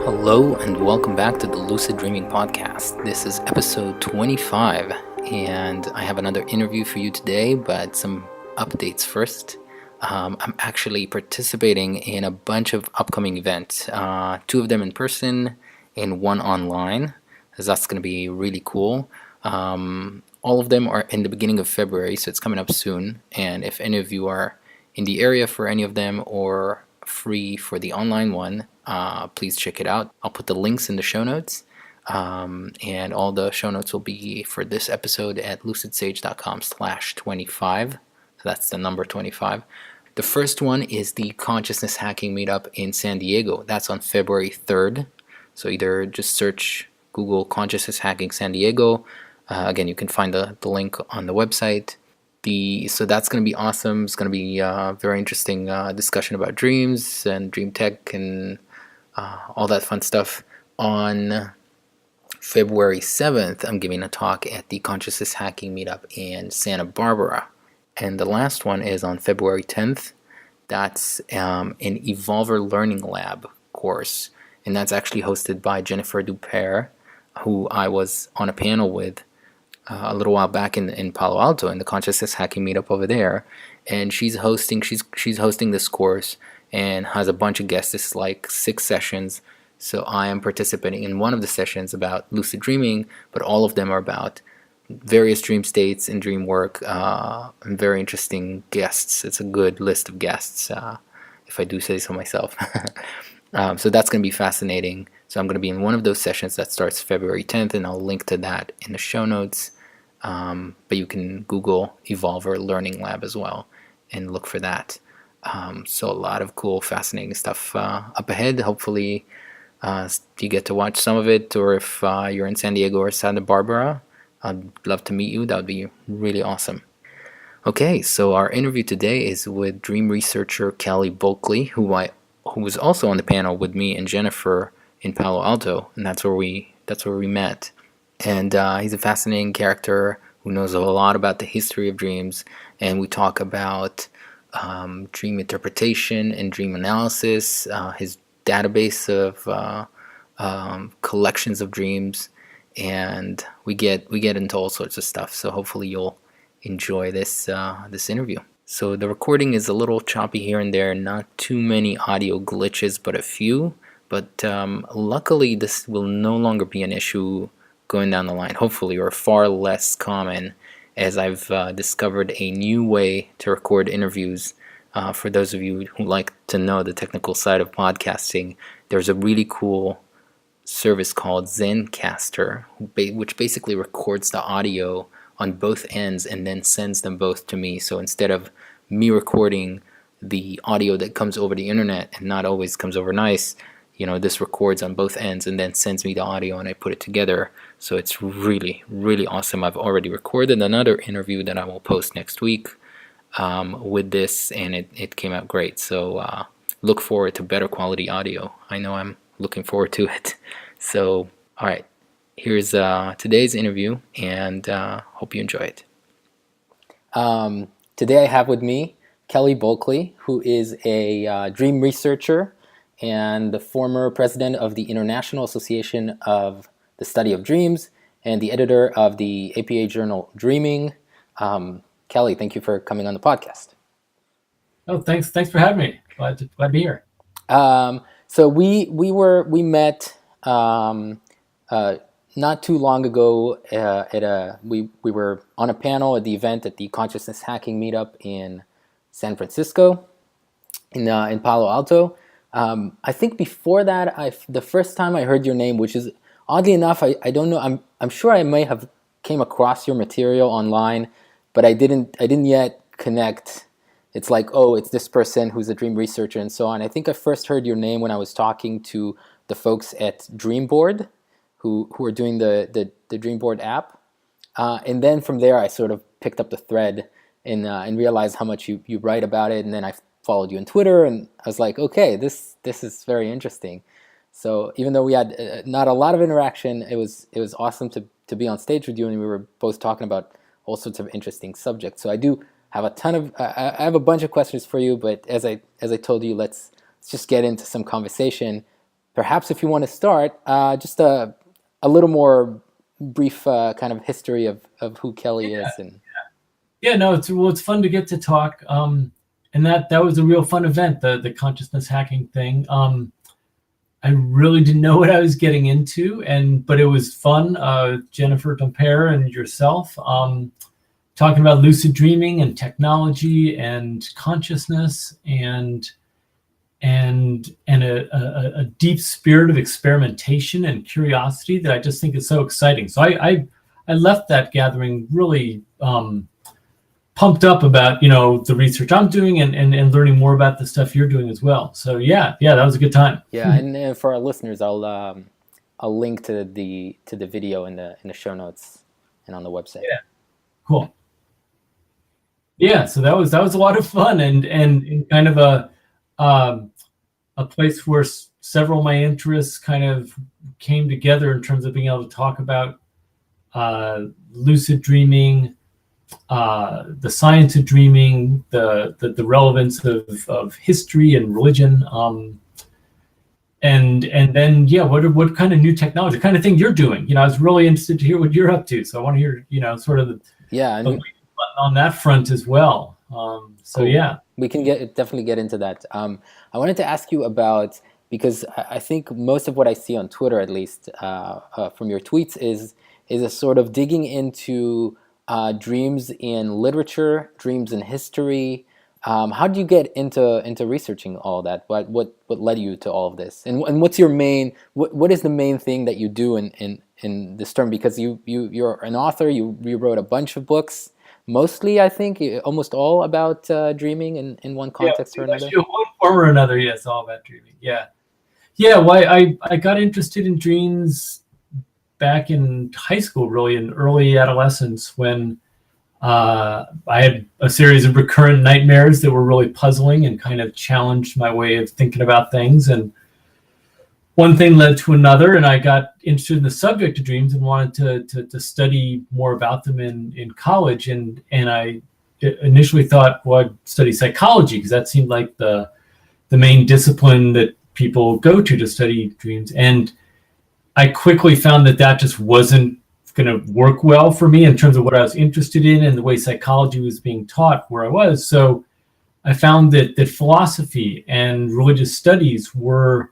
Hello and welcome back to the Lucid Dreaming Podcast. This is episode 25 and I have another interview for you today, but some updates first. I'm actually participating in a bunch of upcoming events, two of them in person and one online, as that's going to be really cool. All of them are in the beginning of February, so it's coming up soon, and if any of you are in the area for any of them or free for the online one, please check it out. I'll put the links in the show notes, and all the show notes will be for this episode at lucidsage.com/25. So that's the number 25. The first one is the Consciousness Hacking Meetup in San Diego. That's on February 3rd. So either just search Google Consciousness Hacking San Diego. Again, you can find the link on the website. So that's going to be awesome. It's going to be a very interesting discussion about dreams and dream tech and all that fun stuff. On February 7th, I'm giving a talk at the Consciousness Hacking Meetup in Santa Barbara. And the last one is on February 10th. That's an Evolver Learning Lab course. And that's actually hosted by Jennifer Dupere, who I was on a panel with a little while back in Palo Alto in the Consciousness Hacking Meetup over there, and she's hosting this course and has a bunch of guests. This is like 6 sessions, so I am participating in one of the sessions about lucid dreaming, but all of them are about various dream states and dream work, and very interesting guests. It's a good list of guests, if I do say so myself. So that's going to be fascinating. So I'm going to be in one of those sessions that starts February 10th, and I'll link to that in the show notes. But you can Google Evolver Learning Lab as well and look for that. So a lot of cool, fascinating stuff up ahead. Hopefully you get to watch some of it, or if you're in San Diego or Santa Barbara, I'd love to meet you. That would be really awesome. Okay, so our interview today is with dream researcher Kelly Bulkeley, who was also on the panel with me and Jennifer in Palo Alto, and that's where we met. And he's a fascinating character who knows a lot about the history of dreams, and we talk about dream interpretation and dream analysis, his database of collections of dreams, and we get into all sorts of stuff. So hopefully you'll enjoy this interview. So the recording is a little choppy here and there, not too many audio glitches, but a few. But luckily, this will no longer be an issue going down the line, hopefully, or far less common, as I've discovered a new way to record interviews. For those of you who like to know the technical side of podcasting, there's a really cool service called Zencaster, which basically records the audio on both ends and then sends them both to me. So instead of me recording the audio that comes over the internet and not always comes over nice, this records on both ends and then sends me the audio and I put it together. So it's really, really awesome. I've already recorded another interview that I will post next week with this, and it came out great. So look forward to better quality audio. I know I'm looking forward to it. So, all right, here's today's interview, and hope you enjoy it. Today I have with me Kelly Bulkeley, who is a dream researcher and the former president of the International Association of the Study of Dreams and the editor of the APA journal Dreaming. Kelly, thank you for coming on the podcast. Oh, thanks for having me. Glad to be here. So we met not too long ago we were on a panel at the event at the Consciousness Hacking Meetup in San Francisco, in Palo Alto. I think before that, the first time I heard your name, which is oddly enough, I don't know. I'm sure I may have came across your material online, but I didn't yet connect. It's like, oh, it's this person who's a dream researcher and so on. I think I first heard your name when I was talking to the folks at Dreamboard, who are doing the Dreamboard app, and then from there I sort of picked up the thread and realized how much you write about it, and then I followed you on Twitter, and I was like, okay, this is very interesting. So even though we had not a lot of interaction, it was awesome to be on stage with you, and we were both talking about all sorts of interesting subjects. So I do have I have a bunch of questions for you, but as I told you, let's just get into some conversation. perhaps if you want to start, just a little more brief kind of history of who Kelly is. And Yeah, no, it's fun to get to talk. And that was a real fun event, the consciousness hacking thing. I really didn't know what I was getting into, but it was fun. Jennifer Dompere and yourself talking about lucid dreaming and technology and consciousness and a deep spirit of experimentation and curiosity that I just think is so exciting. So I left that gathering really pumped up about the research I'm doing and learning more about the stuff you're doing as well. So yeah, that was a good time. Yeah, and for our listeners, I'll link to the video in the show notes and on the website. Yeah, cool. Yeah, so that was a lot of fun and kind of a place where several of my interests kind of came together in terms of being able to talk about lucid dreaming, the science of dreaming, the relevance of history and religion, and then what kind of new technology, the kind of thing you're doing. I was really interested to hear what you're up to, so I want to hear sort of on that front as well. So cool. Yeah, we can definitely get into that. I wanted to ask you about, because I think most of what I see on Twitter, at least from your tweets, is a sort of digging into dreams in literature, dreams in history. How did you get into researching all that? What led you to all of this? And what's your what is the main thing that you do in this term? Because you're an author. You wrote a bunch of books. Mostly, I think, almost all about dreaming in one context or another. One form or another, yes, all about dreaming. Yeah. Well, I got interested in dreams back in high school, really, in early adolescence, when I had a series of recurrent nightmares that were really puzzling and kind of challenged my way of thinking about things. And one thing led to another, and I got interested in the subject of dreams and wanted to study more about them in college. And I initially thought, well, I'd study psychology, because that seemed like the main discipline that people go to study dreams. And I quickly found that just wasn't going to work well for me in terms of what I was interested in and the way psychology was being taught where I was. So I found that philosophy and religious studies were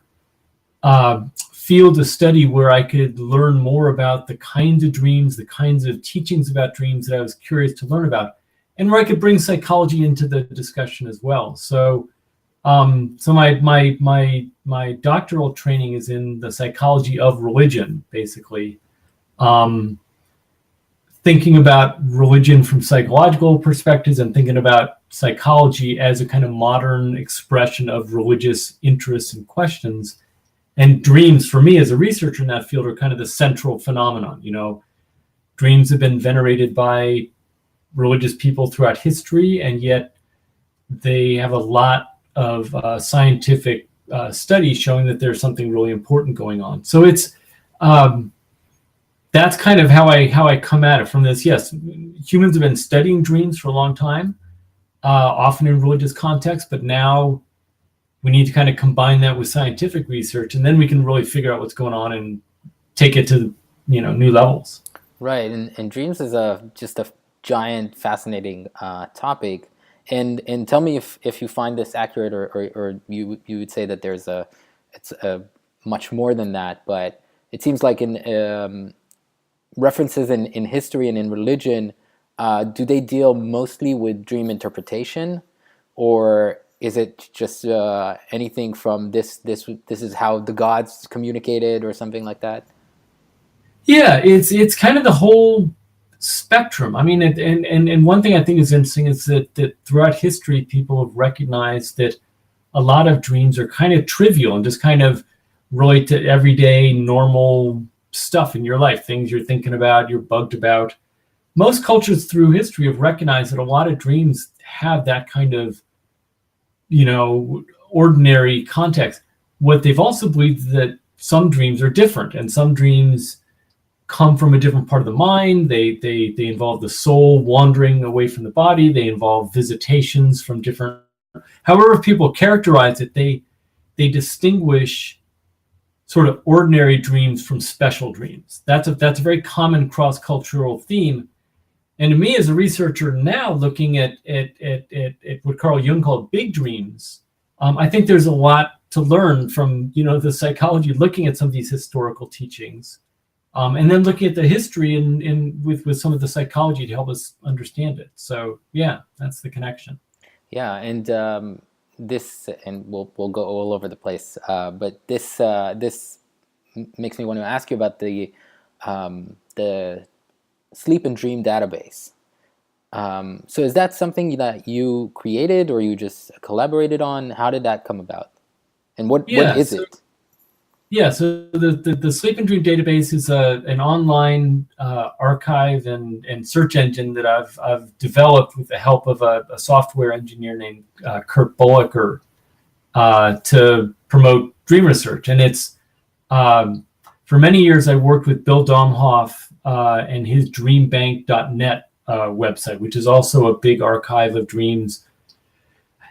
field of study where I could learn more about the kinds of dreams, the kinds of teachings about dreams that I was curious to learn about, and where I could bring psychology into the discussion as well. So my doctoral training is in the psychology of religion, basically. Thinking about religion from psychological perspectives and thinking about psychology as a kind of modern expression of religious interests and questions. And dreams, for me as a researcher in that field, are kind of the central phenomenon. Dreams have been venerated by religious people throughout history, and yet they have a lot of scientific studies showing that there's something really important going on. So it's that's kind of how I come at it from this. Yes, humans have been studying dreams for a long time, often in religious context, but now we need to kind of combine that with scientific research, and then we can really figure out what's going on and take it to new levels. Right, and dreams is just a giant, fascinating topic. And tell me if you find this accurate, or you would say that it's much more than that. But it seems like in references in history and in religion, do they deal mostly with dream interpretation, or is it just anything from this is how the gods communicated or something like that? Yeah, it's kind of the whole spectrum. I mean, and one thing I think is interesting is that throughout history, people have recognized that a lot of dreams are kind of trivial and just kind of relate to everyday, normal stuff in your life, things you're thinking about, you're bugged about. Most cultures through history have recognized that a lot of dreams have that kind of ordinary context. What they've also believed is that some dreams are different, and some dreams come from a different part of the mind. They involve the soul wandering away from the body. They involve visitations from different. However people characterize it, they distinguish sort of ordinary dreams from special dreams. That's a very common cross-cultural theme. And to me, as a researcher now, looking at what Carl Jung called big dreams, I think there's a lot to learn from the psychology, looking at some of these historical teachings, and then looking at the history and with some of the psychology to help us understand it. So yeah, that's the connection. Yeah, and this, and we'll go all over the place, but this makes me want to ask you about the sleep and dream database. So is that something that you created or you just collaborated on? How did that come about? And what is it? Yeah, so the Sleep and Dream database is an online archive and search engine that I've developed with the help of a software engineer named Kelly Bulkeley to promote dream research. And it's for many years I worked with Bill Domhoff and his dreambank.net website, which is also a big archive of dreams.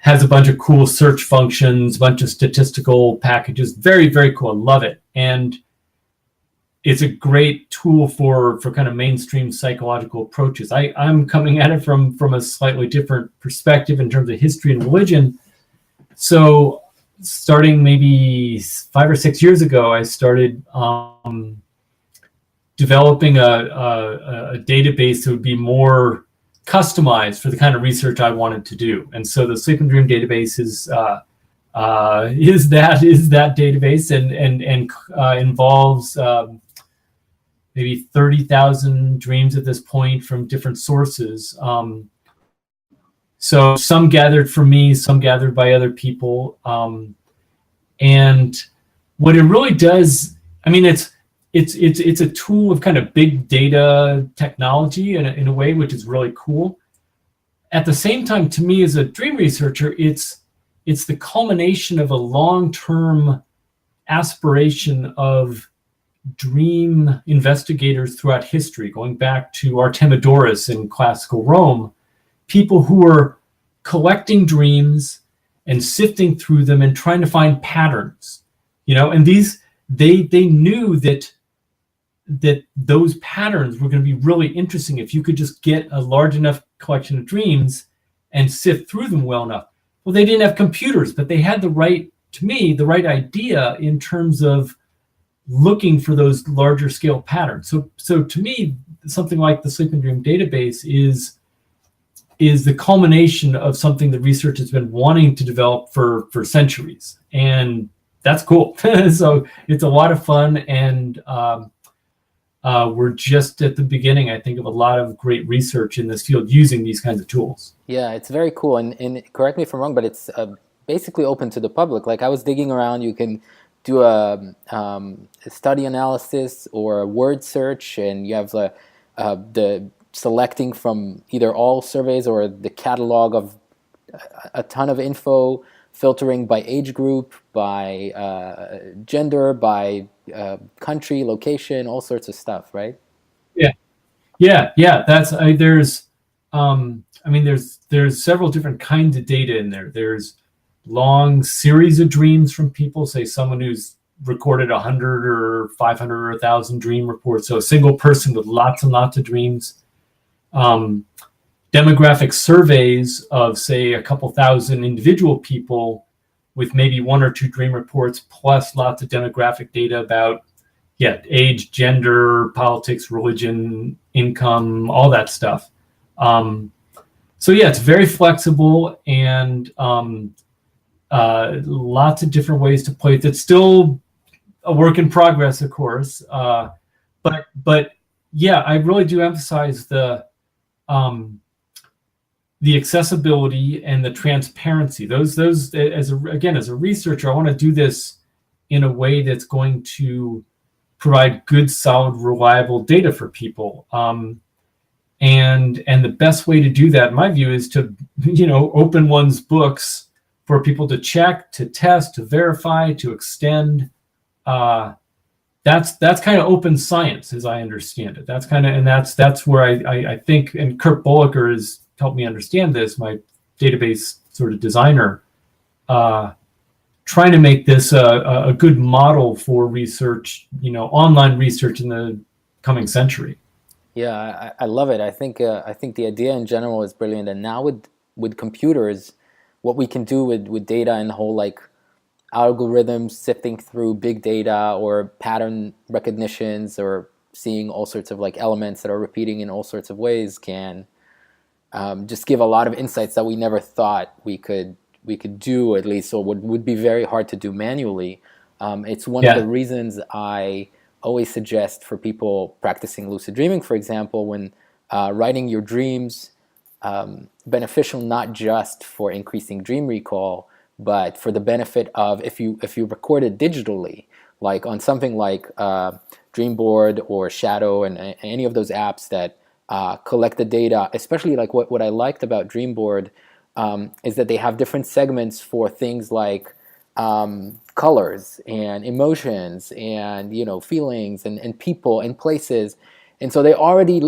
Has a bunch of cool search functions, a bunch of statistical packages. Very, very cool. I love it. And it's a great tool for kind of mainstream psychological approaches. I'm coming at it from a slightly different perspective in terms of history and religion. So starting maybe 5 or 6 years ago, I started developing a database that would be more customized for the kind of research I wanted to do. And so the Sleep and Dream database is that database and involves maybe 30,000 dreams at this point from different sources. So some gathered from me, some gathered by other people. And what it really does, I mean, it's a tool of kind of big data technology in a way, which is really cool. At the same time, to me as a dream researcher, it's the culmination of a long-term aspiration of dream investigators throughout history, going back to Artemidorus in classical Rome, people who were collecting dreams and sifting through them and trying to find patterns, and they knew that those patterns were going to be really interesting if you could just get a large enough collection of dreams and sift through them well enough. Well, they didn't have computers, but they had the right idea in terms of looking for those larger scale patterns. So to me, something like the Sleep and Dream database is the culmination of something that research has been wanting to develop for centuries. And that's cool. So it's a lot of fun, and we're just at the beginning, I think, of a lot of great research in this field using these kinds of tools. Yeah, it's very cool. And correct me if I'm wrong, but it's basically open to the public. Like I was digging around, you can do a study analysis or a word search, and you have the selecting from either all surveys or the catalog of a ton of info, filtering by age group, by gender, by country, location, all sorts of stuff, right? Yeah. That's there's several different kinds of data in there. There's long series of dreams from people, say someone who's recorded 100 or 500 or 1,000 dream reports. So a single person with lots and lots of dreams. Demographic surveys of, say, a couple thousand individual people with maybe 1 or 2 dream reports, plus lots of demographic data about age, gender, politics, religion, income, all that stuff. So it's very flexible, and lots of different ways to play it. It's still a work in progress, of course, but I really do emphasize the accessibility and the transparency. Those as a researcher, I want to do this in a way that's going to provide good, solid, reliable data for people. And the best way to do that, in my view, is to open one's books for people to check, to test, to verify, to extend. That's kind of open science, as I understand it. That's where I think, and Kelly Bulkeley has helped me understand this, my database sort of designer, trying to make this a good model for research, online research in the coming century. Yeah, I love it. I think the idea in general is brilliant. And now with computers, what we can do with data and the whole like algorithms sifting through big data or pattern recognitions or seeing all sorts of like elements that are repeating in all sorts of ways can just give a lot of insights that we never thought we could do, at least, or would be very hard to do manually. It's one of the reasons I always suggest for people practicing lucid dreaming, for example, when writing your dreams, beneficial not just for increasing dream recall, but for the benefit of if you record it digitally, like on something like Dreamboard or Shadow and any of those apps that collect the data, especially like what I liked about Dreamboard is that they have different segments for things like colors and emotions and feelings and people and places, and so they already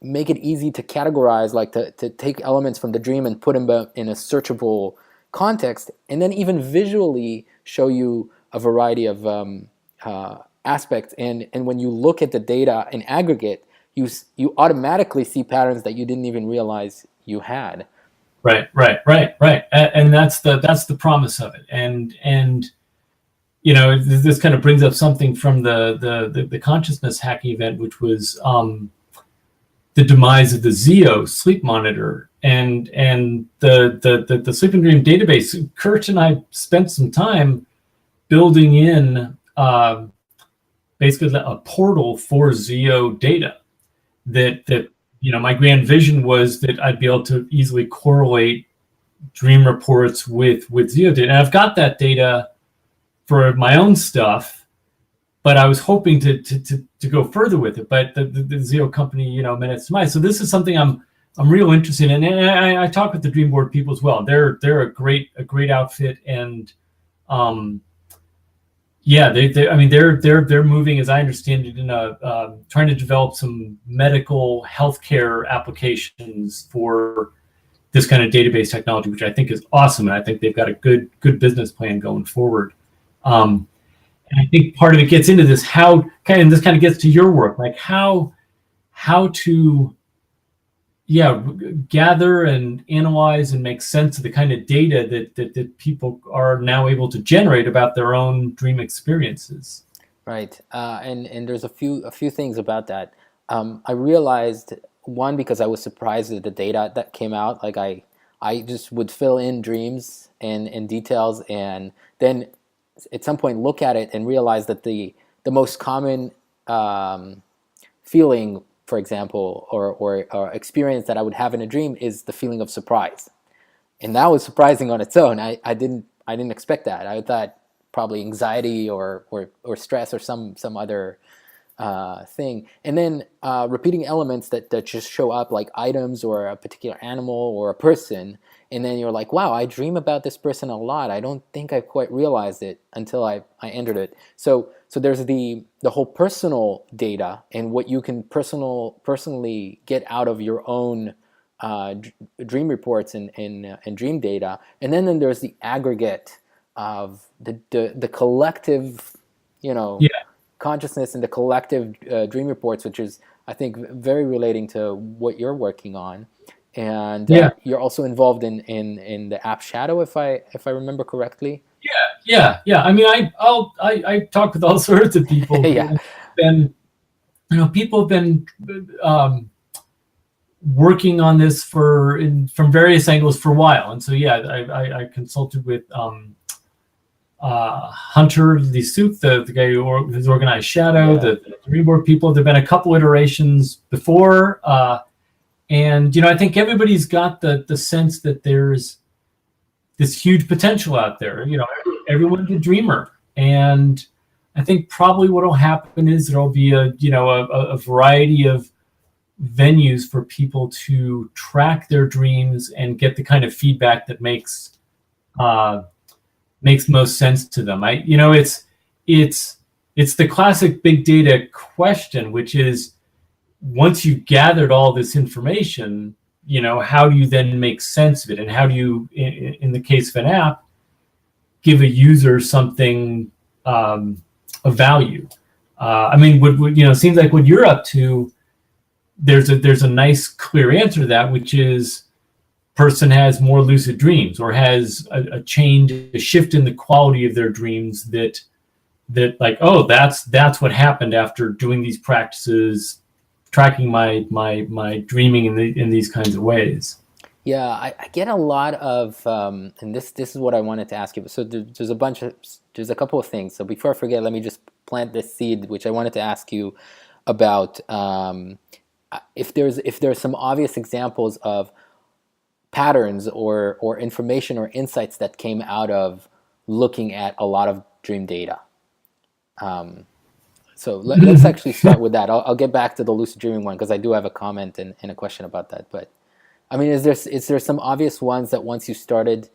make it easy to categorize, like to take elements from the dream and put them in a searchable context, and then even visually show you a variety of aspects. And when you look at the data in aggregate, you automatically see patterns that you didn't even realize you had. Right. And that's the promise of it. And this kind of brings up something from the consciousness hacking event, which was the demise of the Zio sleep monitor and the sleep and dream database. Kurt and I spent some time building in basically a portal for Zio data that my grand vision was that I'd be able to easily correlate dream reports with Zio data. And I've got that data for my own stuff, but I was hoping to go further with it. But the Zio company, met its demise. So this is something I'm real interested in. And I talk with the Dreamboard people as well. They're a great outfit, and they're moving, as I understand it, in trying to develop some medical healthcare applications for this kind of database technology, which I think is awesome, and I think they've got a good business plan going forward. And I think part of it gets into this this kind of gets to your work, like how to gather and analyze and make sense of the kind of data that people are now able to generate about their own dream experiences. Right, and there's a few things about that. I realized, one, because I was surprised at the data that came out. Like I just would fill in dreams and details, and then at some point look at it and realize that the most common feeling, for example, or experience that I would have in a dream is the feeling of surprise, and that was surprising on its own. I didn't expect that. I thought probably anxiety or stress or some other thing, and then repeating elements that just show up, like items or a particular animal or a person, and then you're like, wow, I dream about this person a lot. I don't think I quite realized it until I entered it. So there's the whole personal data and what you can personally get out of your own dream reports and dream data, and then there's the aggregate of the collective, consciousness and the collective dream reports, which is, I think, very relating to what you're working on. And you're also involved in the app Shadow, if I remember correctly. Yeah. I mean, I talk with all sorts of people. And people have been working on this from various angles for a while, and so I consulted with Hunter Lisuk, the guy who's organized Shadow, the Dreamboard people. There've been a couple iterations before, and I think everybody's got the sense that there's this huge potential out there. Everyone's a dreamer, and I think probably what will happen is there'll be a variety of venues for people to track their dreams and get the kind of feedback that makes most sense to them. It's the classic big data question, which is, once you've gathered all this information, how do you then make sense of it? And how do you, in the case of an app, give a user something of value. I mean, it seems like what you're up to, there's a nice clear answer to that, which is person has more lucid dreams or has a change, a shift in the quality of their dreams that like, oh, that's what happened after doing these practices, tracking my dreaming in these kinds of ways. Yeah, I get a lot of, and this is what I wanted to ask you. So there's a couple of things. So before I forget, let me just plant this seed, which I wanted to ask you about. If there's some obvious examples of patterns or information or insights that came out of looking at a lot of dream data. So let's actually start with that. I'll get back to the lucid dreaming one because I do have a comment and a question about that. But I mean, is there some obvious ones that once you started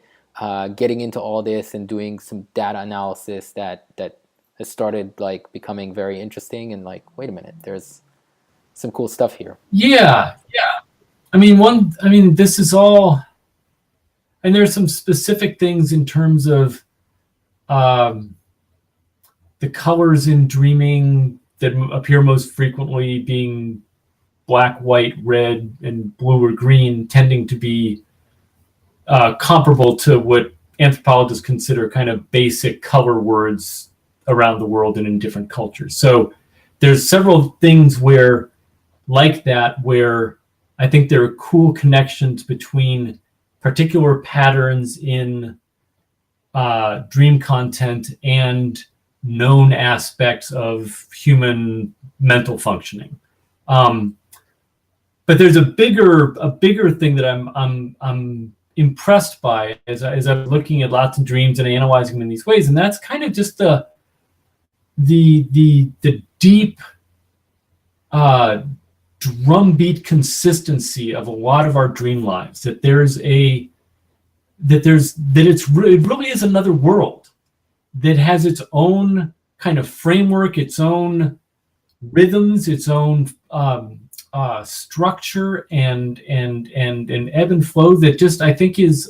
getting into all this and doing some data analysis that has started like becoming very interesting and like, wait a minute, there's some cool stuff here. Yeah. I mean, this is all, and there's some specific things in terms of the colors in dreaming that appear most frequently being black, white, red, and blue or green, tending to be comparable to what anthropologists consider kind of basic color words around the world and in different cultures. So there's several things where I think there are cool connections between particular patterns in dream content and known aspects of human mental functioning. But there's a bigger thing that I'm impressed by as I'm looking at lots of dreams and analyzing them in these ways, and that's kind of just the deep drumbeat consistency of a lot of our dream lives. That it really is another world that has its own kind of framework, its own rhythms, its own structure and ebb and flow that just I think is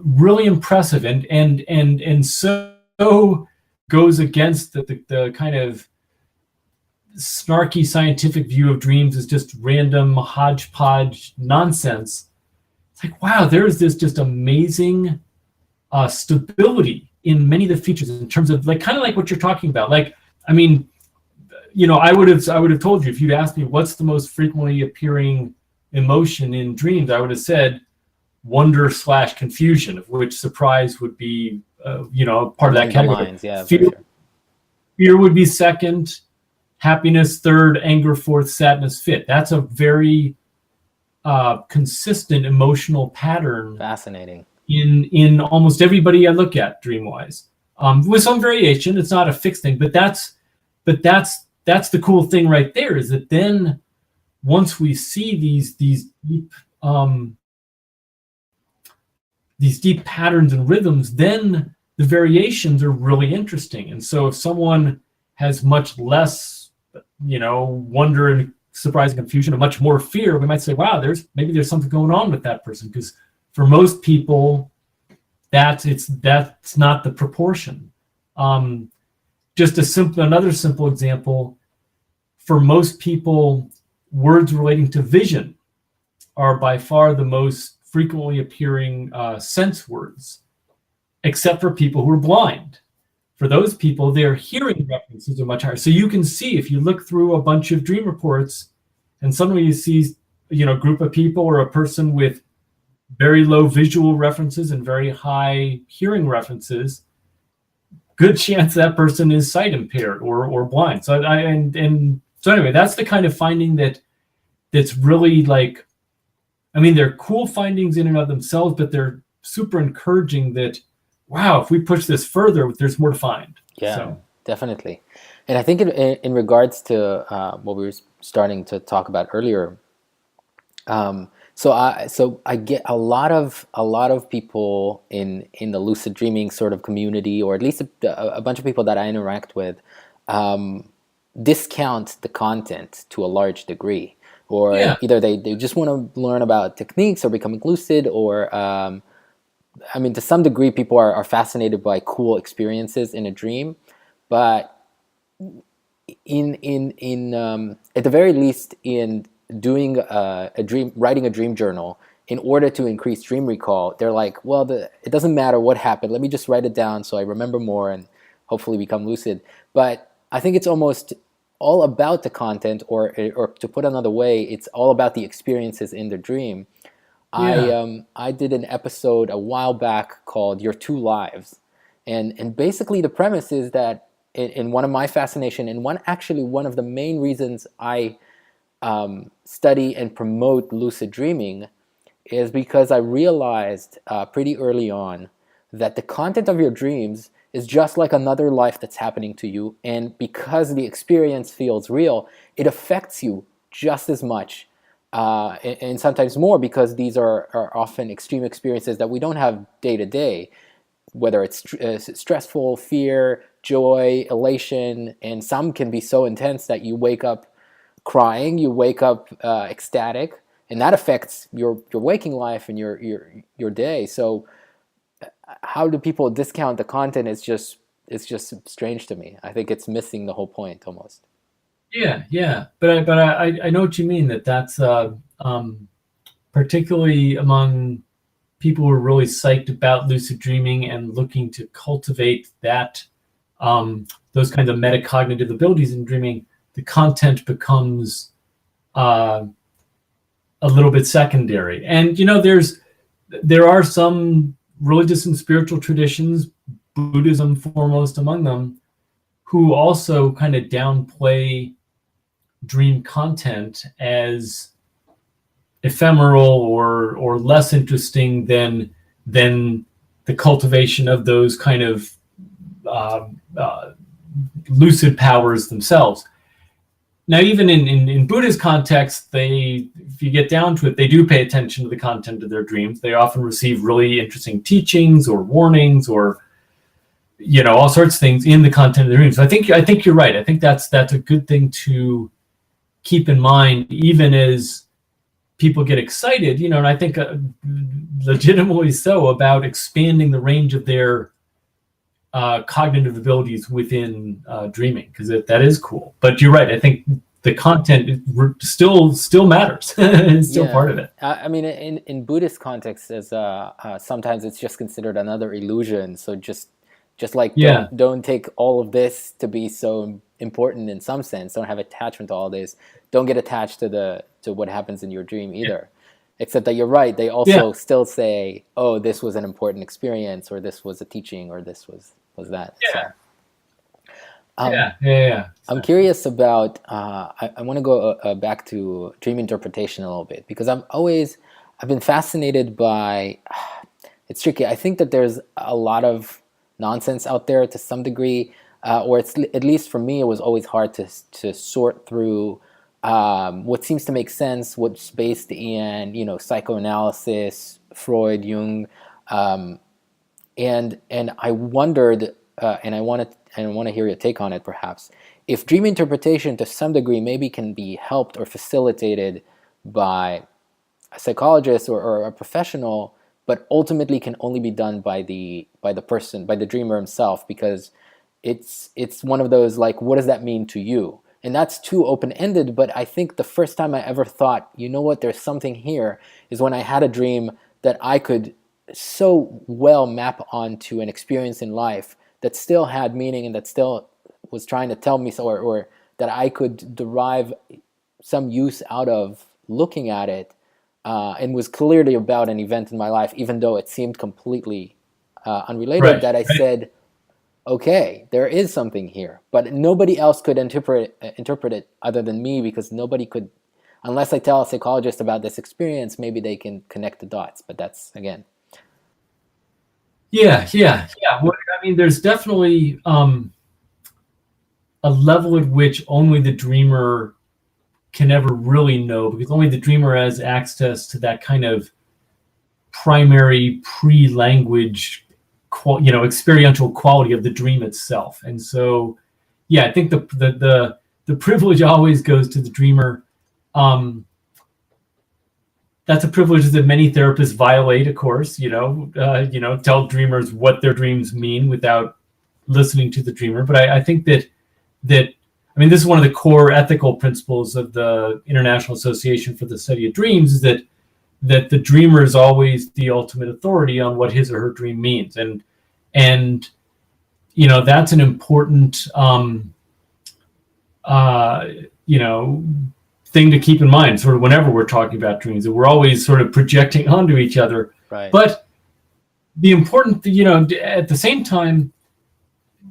really impressive and so goes against the kind of snarky scientific view of dreams as just random hodgepodge nonsense. It's like, wow, there's this just amazing stability in many of the features in terms of like kind of like what you're talking about. Like, I mean, I would have told you if you'd asked me what's the most frequently appearing emotion in dreams, I would have said wonder/confusion, of which surprise would be part of that category. Lines, yeah, fear would be second, happiness third, anger fourth, sadness fifth. That's a very consistent emotional pattern. Fascinating. In almost everybody I look at dream-wise, with some variation. It's not a fixed thing, but that's the cool thing right there, is that then once we see these deep patterns and rhythms, then the variations are really interesting. And so if someone has much less wonder and surprise and confusion and much more fear, we might say, wow, there's something going on with that person, because for most people that's not the proportion. Just another simple example, for most people, words relating to vision are by far the most frequently appearing sense words, except for people who are blind. For those people, their hearing references are much higher. So you can see, if you look through a bunch of dream reports and suddenly you see a group of people or a person with very low visual references and very high hearing references, good chance that person is sight impaired or blind. So so anyway, that's the kind of finding that's really like, I mean, they're cool findings in and of themselves, but they're super encouraging that, wow, if we push this further, there's more to find. Yeah, so. Definitely. And I think in regards to what we were starting to talk about earlier, so I get a lot of people in the lucid dreaming sort of community, or at least a bunch of people that I interact with, discount the content to a large degree, or either they just want to learn about techniques or becoming lucid, or I mean, to some degree, people are fascinated by cool experiences in a dream, but at the very least, in doing a dream, writing a dream journal, in order to increase dream recall, they're like, well, it doesn't matter what happened. Let me just write it down so I remember more and hopefully become lucid. But I think it's almost all about the content, or to put another way, it's all about the experiences in the dream. Yeah. I did an episode a while back called "Your Two Lives," and basically the premise is that in one of my fascination, and one of the main reasons I study and promote lucid dreaming, is because I realized pretty early on that the content of your dreams is just like another life that's happening to you, and because the experience feels real, it affects you just as much, and sometimes more, because these are often extreme experiences that we don't have day to day, whether it's stressful, fear, joy, elation, and some can be so intense that you wake up crying, you wake up ecstatic, and that affects your waking life and your day. So how do people discount the content? It's just strange to me. I think it's missing the whole point almost. Yeah. But I know what you mean. That's particularly among people who are really psyched about lucid dreaming and looking to cultivate that those kinds of metacognitive abilities in dreaming. The content becomes a little bit secondary. And there are some religious and spiritual traditions, Buddhism foremost among them, who also kind of downplay dream content as ephemeral or less interesting than the cultivation of those kind of lucid powers themselves. Now, even in Buddhist context, if you get down to it, they do pay attention to the content of their dreams. They often receive really interesting teachings or warnings or all sorts of things in the content of their dreams. So I think you're right. I think that's a good thing to keep in mind, even as people get excited, and I think legitimately so, about expanding the range of their cognitive abilities within dreaming, because that is cool. But you're right. I think the content still matters. It's still part of it. I mean, in Buddhist context, as sometimes it's just considered another illusion. So just like don't take all of this to be so important in some sense. Don't have attachment to all this. Don't get attached to what happens in your dream either. Except that you're right. They also still say, "Oh, this was an important experience," or "This was a teaching," or "This was that." Yeah. So, I'm curious about. I want to go back to dream interpretation a little bit, because I've been fascinated by. It's tricky. I think that there's a lot of nonsense out there to some degree, or it's at least for me, it was always hard to sort through what seems to make sense, what's based in psychoanalysis, Freud, Jung, and I wondered, and I want to hear your take on it, perhaps, if dream interpretation to some degree maybe can be helped or facilitated by a psychologist or a professional, but ultimately can only be done by the person, by the dreamer himself, because it's one of those, like, what does that mean to you? And that's too open-ended. But I think the first time I ever thought, there's something here, is when I had a dream that I could so well map onto an experience in life that still had meaning and that still was trying to tell me so, or that I could derive some use out of looking at it, and was clearly about an event in my life, even though it seemed completely unrelated, that I said, okay, there is something here. But nobody else could interpret it other than me, because nobody could, unless I tell a psychologist about this experience, maybe they can connect the dots. But that's, again. Yeah. Well, I mean, there's definitely a level at which only the dreamer can ever really know, because only the dreamer has access to that kind of primary pre-language, experiential quality of the dream itself. And so, I think the privilege always goes to the dreamer. that's a privilege that many therapists violate, of course. Tell dreamers what their dreams mean without listening to the dreamer. But I think that I mean, this is one of the core ethical principles of the International Association for the Study of Dreams, is that the dreamer is always the ultimate authority on what his or her dream means, and that's an important thing to keep in mind, sort of whenever we're talking about dreams, that we're always sort of projecting onto each other. Right. But the important, at the same time,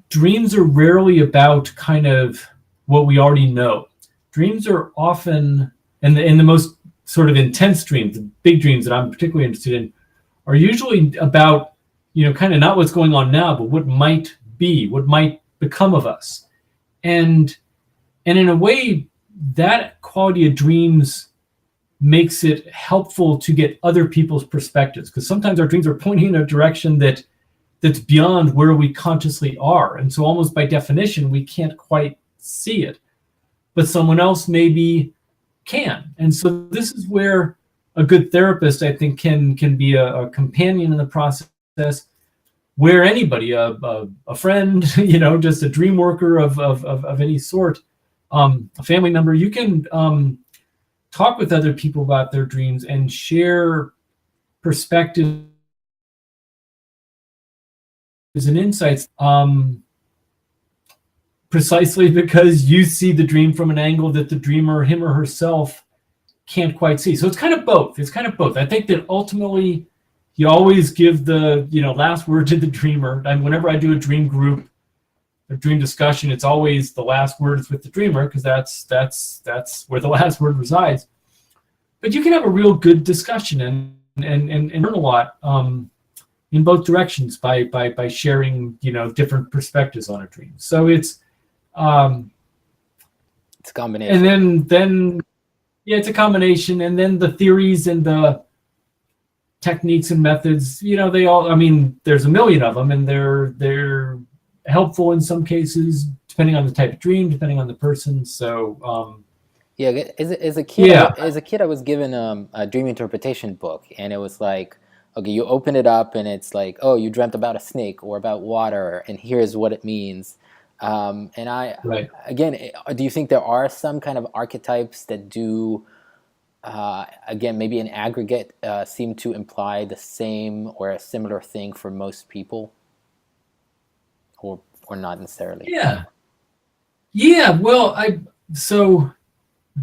dreams are rarely about kind of what we already know. Dreams are often, and the most sort of intense dreams, the big dreams that I'm particularly interested in, are usually about, kind of not what's going on now, but what might be, what might become of us. And in a way, that quality of dreams makes it helpful to get other people's perspectives, because sometimes our dreams are pointing in a direction that's beyond where we consciously are. And so almost by definition, we can't quite see it, but someone else maybe can. And so this is where a good therapist, I think, can be a companion in the process, where anybody, a friend, just a dream worker of any sort, a family member, you can talk with other people about their dreams and share perspectives and insights, precisely because you see the dream from an angle that the dreamer, him or herself, can't quite see. So it's kind of both. I think that ultimately you always give the last word to the dreamer. And whenever I do a dream group, a dream discussion, it's always the last word is with the dreamer, because that's where the last word resides. But you can have a real good discussion and learn a lot in both directions by sharing different perspectives on a dream. So it's a combination. And then it's a combination. And then the theories and the techniques and methods, they all, I mean, there's a million of them, and they're helpful in some cases, depending on the type of dream, depending on the person. So as a kid, I was given a dream interpretation book, and it was like, okay, you open it up and it's like, oh, you dreamt about a snake or about water, and here's what it means. Again, do you think there are some kind of archetypes that do, again, maybe in aggregate, seem to imply the same or a similar thing for most people, or not necessarily? Yeah. Well, so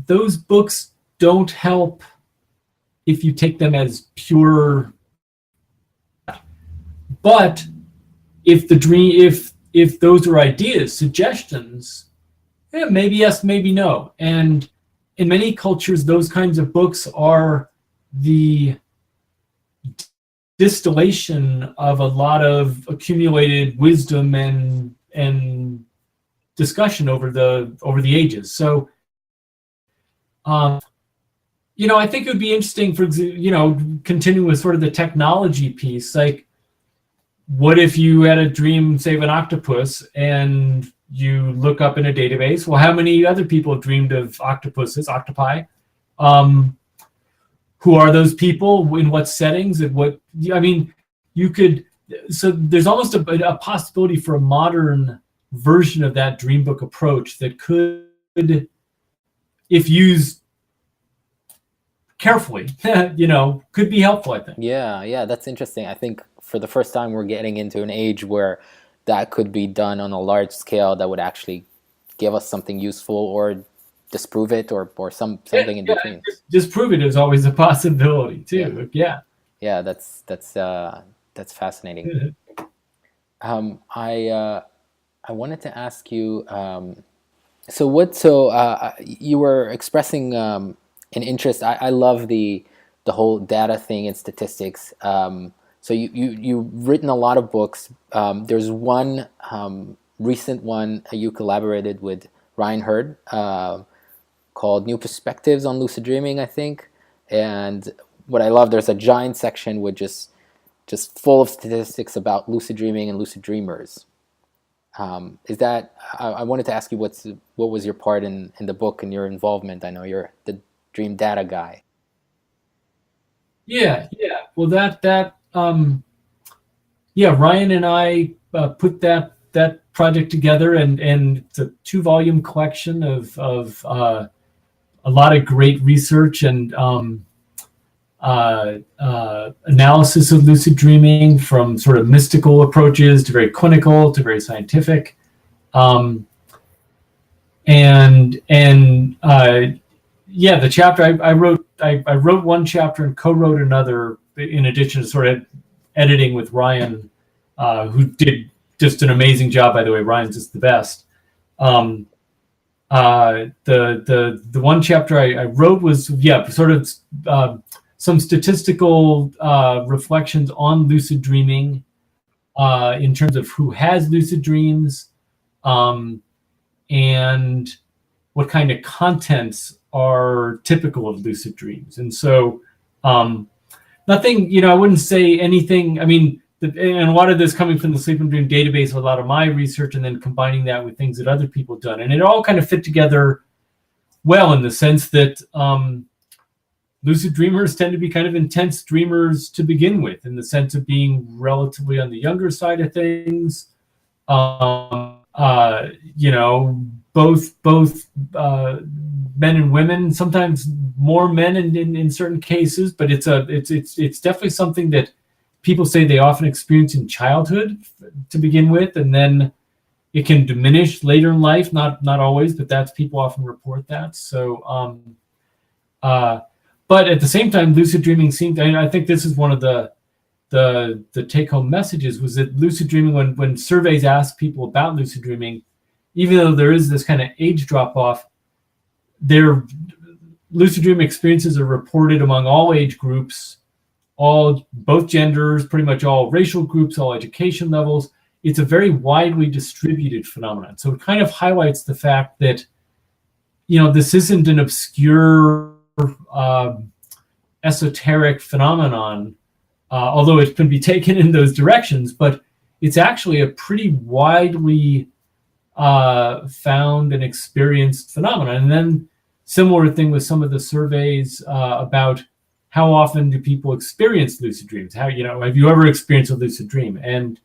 those books don't help if you take them as pure. But if the dream, if those are ideas, suggestions, maybe yes, maybe no. And in many cultures, those kinds of books are the distillation of a lot of accumulated wisdom and discussion over the ages. So, I think it would be interesting for continuing with sort of the technology piece, like, what if you had a dream, say, of an octopus, and you look up in a database, well, how many other people have dreamed of octopuses, octopi? Who are those people? In what settings? And what, I mean, you could, so there's almost a possibility for a modern version of that dream book approach that could, if used carefully, could be helpful, I think. Yeah, that's interesting. I think for the first time, we're getting into an age where that could be done on a large scale, that would actually give us something useful, or disprove it, or something in between. Disprove it is always a possibility too. Yeah, that's fascinating. I wanted to ask you, you were expressing an interest. I love the whole data thing and statistics. So you've written a lot of books. There's one recent one you collaborated with Ryan Hurd, called New Perspectives on Lucid Dreaming, I think. And what I love, there's a giant section with just full of statistics about lucid dreaming and lucid dreamers. I wanted to ask you what was your part in the book and your involvement. I know you're the dream data guy. Yeah, yeah. Well, yeah, Ryan and I put that project together, and it's a 2-volume collection of a lot of great research and analysis of lucid dreaming, from sort of mystical approaches to very clinical to very scientific. Um, and yeah, the chapter I wrote one chapter and co-wrote another, in addition to sort of editing with Ryan, who did just an amazing job, by the way. Ryan's just the best. The one chapter I wrote was, yeah, sort of some statistical reflections on lucid dreaming, in terms of who has lucid dreams, um, and what kind of contents are typical of lucid dreams. And so, nothing, I wouldn't say anything. I mean, and a lot of this coming from the Sleep and Dream database, a lot of my research, and then combining that with things that other people have done. And it all kind of fit together well, in the sense that lucid dreamers tend to be kind of intense dreamers to begin with, in the sense of being relatively on the younger side of things. Both men and women, sometimes more men in certain cases, but it's definitely something that people say they often experience in childhood to begin with, and then it can diminish later in life. Not always, but that's, people often report that. So, but at the same time, lucid dreaming seemed, and I think this is one of the take-home messages, was that lucid dreaming, when surveys ask people about lucid dreaming, even though there is this kind of age drop-off, their lucid dream experiences are reported among all age groups, both genders, pretty much all racial groups, all education levels. It's a very widely distributed phenomenon. So it kind of highlights the fact that, this isn't an obscure esoteric phenomenon, although it can be taken in those directions, but it's actually a pretty widely found and experienced phenomenon. And then similar thing with some of the surveys about how often do people experience lucid dreams? Have you ever experienced a lucid dream? And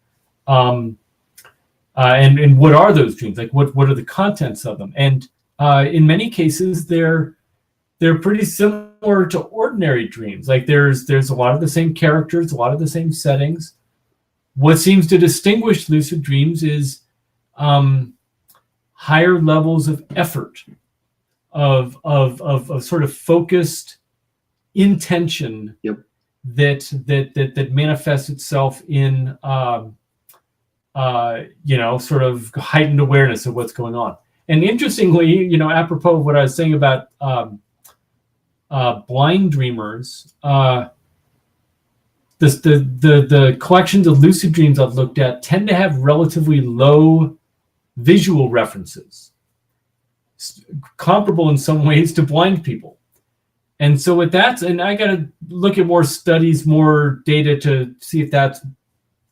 what are those dreams? Like, what are the contents of them? And in many cases, they're pretty similar to ordinary dreams. Like, there's a lot of the same characters, a lot of the same settings. What seems to distinguish lucid dreams is higher levels of effort, of sort of focused intention. Yep. that manifests itself in sort of heightened awareness of what's going on. And interestingly, apropos of what I was saying about blind dreamers, the collections of lucid dreams I've looked at tend to have relatively low visual references, comparable in some ways to blind people. And so with that, and I got to look at more studies, more data to see if that's,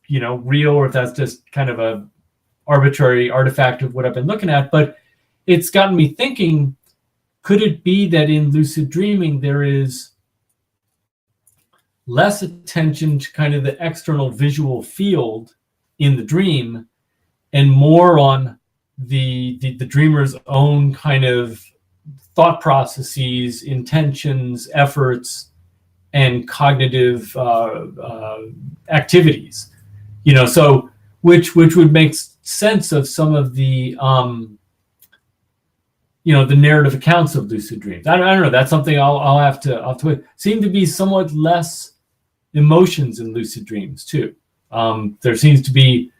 real, or if that's just kind of a arbitrary artifact of what I've been looking at. But it's gotten me thinking, could it be that in lucid dreaming there is less attention to kind of the external visual field in the dream, and more on the dreamer's own kind of thought processes, intentions, efforts, and cognitive activities? So which would make sense of some of the the narrative accounts of lucid dreams. I don't know. That's something I'll have to seem to be somewhat less emotions in lucid dreams too. There seems to be,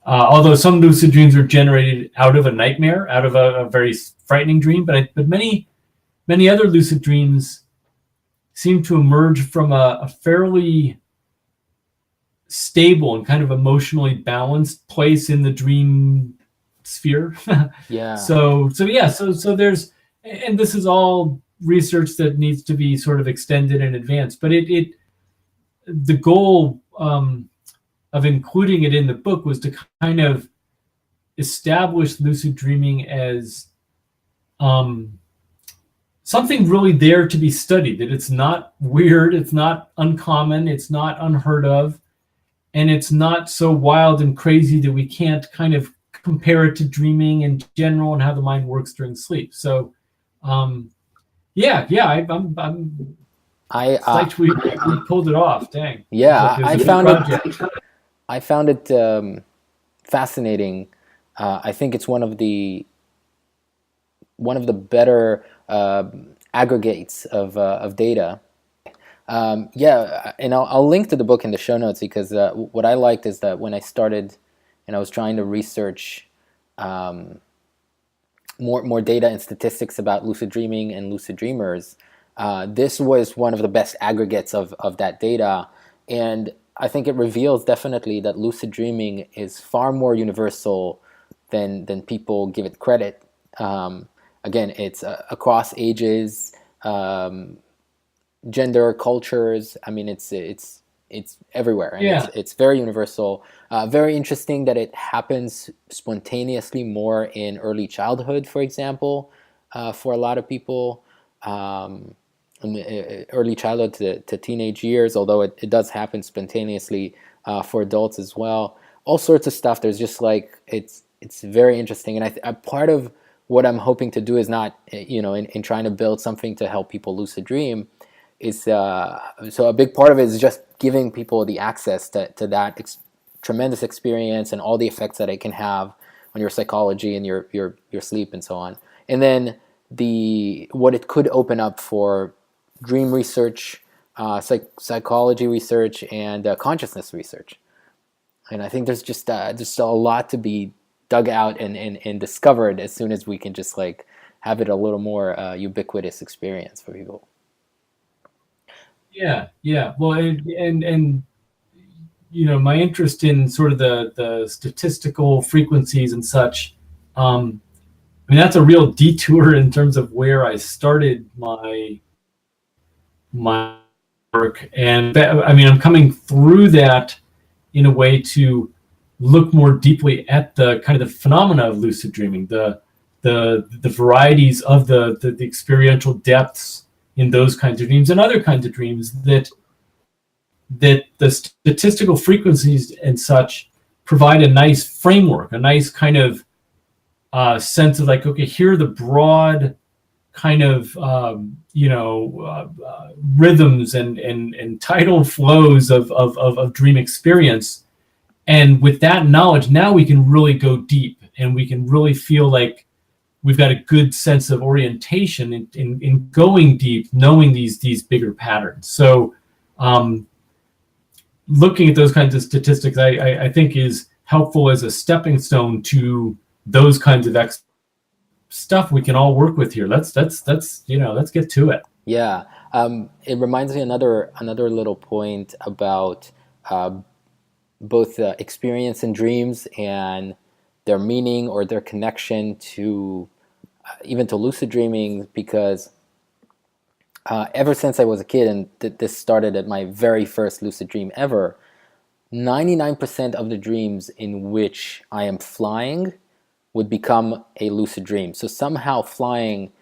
although some lucid dreams are generated out of a nightmare, out of a very frightening dream, but many other lucid dreams seem to emerge from a fairly stable and kind of emotionally balanced place in the dream sphere. Yeah. So there's, and this is all research that needs to be sort of extended and advanced, but the goal of including it in the book was to kind of establish lucid dreaming as something really there to be studied, that it's not weird, it's not uncommon, it's not unheard of, and it's not so wild and crazy that we can't kind of compare it to dreaming in general and how the mind works during sleep. So I'm psyched we pulled it off. Dang. Yeah, I found it fascinating. I think it's one of the better aggregates of data. And I'll link to the book in the show notes, because what I liked is that when I started and I was trying to research more data and statistics about lucid dreaming and lucid dreamers, this was one of the best aggregates of that data. And I think it reveals definitely that lucid dreaming is far more universal than people give it credit. Again, it's across ages, gender, cultures. I mean, it's everywhere, and it's very universal. Very interesting that it happens spontaneously more in early childhood, for example, for a lot of people. Early childhood to teenage years, although it does happen spontaneously for adults as well. All sorts of stuff. There's just like it's very interesting, and I part of what I'm hoping to do is not, in trying to build something to help people lucid dream, is so a big part of it is just giving people the access to that tremendous experience and all the effects that it can have on your psychology and your sleep and so on. And then what it could open up for dream research, psychology research, and consciousness research. And I think there's just a lot to be dug out and discovered as soon as we can just like have it a little more ubiquitous experience for people. Yeah. Well, and my interest in sort of the statistical frequencies and such. I mean, that's a real detour in terms of where I started my work, and I mean, I'm coming through that in a way to look more deeply at the kind of the phenomena of lucid dreaming, the varieties of the experiential depths in those kinds of dreams and other kinds of dreams, that the statistical frequencies and such provide a nice framework, a nice kind of sense of like, okay, here are the broad kind of rhythms and tidal flows of dream experience. And with that knowledge, now we can really go deep, and we can really feel like we've got a good sense of orientation in going deep, knowing these bigger patterns. So looking at those kinds of statistics, I think is helpful as a stepping stone to those kinds of stuff we can all work with here. Let's get to it. Yeah. It reminds me another little point about both experience and dreams and their meaning or their connection to even to lucid dreaming, because ever since I was a kid, and this started at my very first lucid dream ever, 99% of the dreams in which I am flying would become a lucid dream. So somehow flying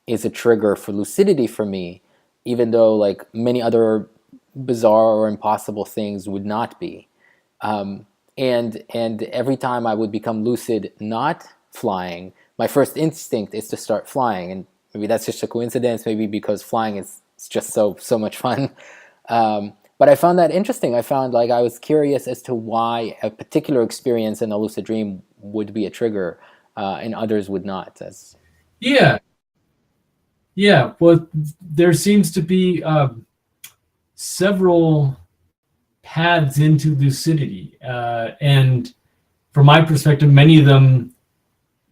is a trigger for lucidity for me, even though like many other bizarre or impossible things would not be. And every time I would become lucid not flying, my first instinct is to start flying. And maybe that's just a coincidence, maybe because flying is just so much fun. But I found that interesting. I found like I was curious as to why a particular experience in a lucid dream would be a trigger and others would not. Yeah. Well, there seems to be several paths into lucidity, and from my perspective, many of them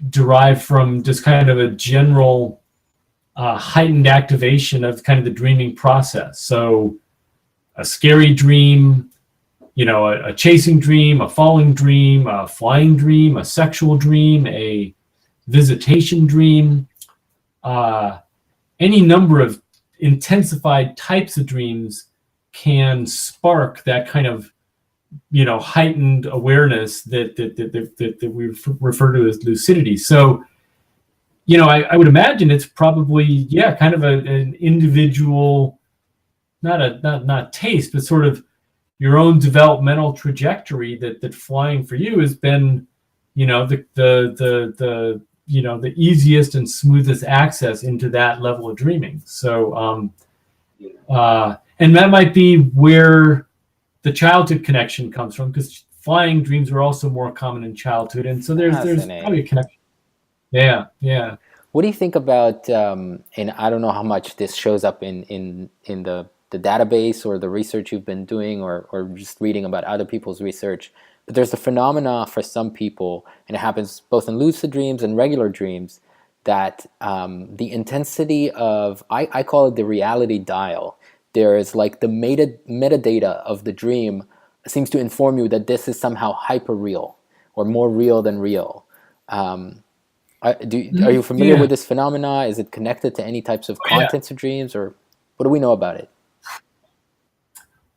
derive from just kind of a general heightened activation of kind of the dreaming process. So a scary dream, a chasing dream, a falling dream, a flying dream, a sexual dream, a visitation dream, any number of intensified types of dreams can spark that kind of heightened awareness that we refer to as lucidity. So I would imagine it's probably, yeah, kind of an individual, not taste, but sort of your own developmental trajectory that flying for you has been, the easiest and smoothest access into that level of dreaming. So, and that might be where the childhood connection comes from, because flying dreams are also more common in childhood, and so there's probably a connection. Yeah, yeah. What do you think about, and I don't know how much this shows up in the database or the research you've been doing, or just reading about other people's research, but there's a phenomena for some people, and it happens both in lucid dreams and regular dreams, that the intensity of, I call it the reality dial. There is like the metadata of the dream seems to inform you that this is somehow hyper real or more real than real. Are you familiar with this phenomena? Is it connected to any types of contents of dreams, or what do we know about it?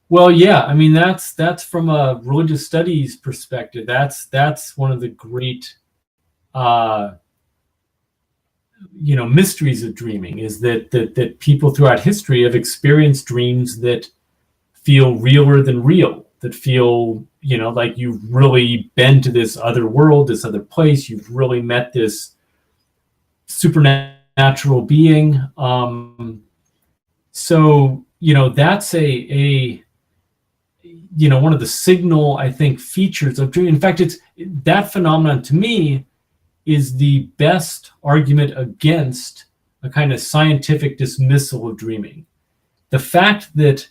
Well, yeah, I mean, that's from a religious studies perspective. That's one of the great, mysteries of dreaming, is that people throughout history have experienced dreams that feel realer than real, that feel, like you've really been to this other world, this other place. You've really met this supernatural being. So, that's a one of the signal, I think, features of dreaming. In fact, it's that phenomenon to me is the best argument against a kind of scientific dismissal of dreaming. The fact that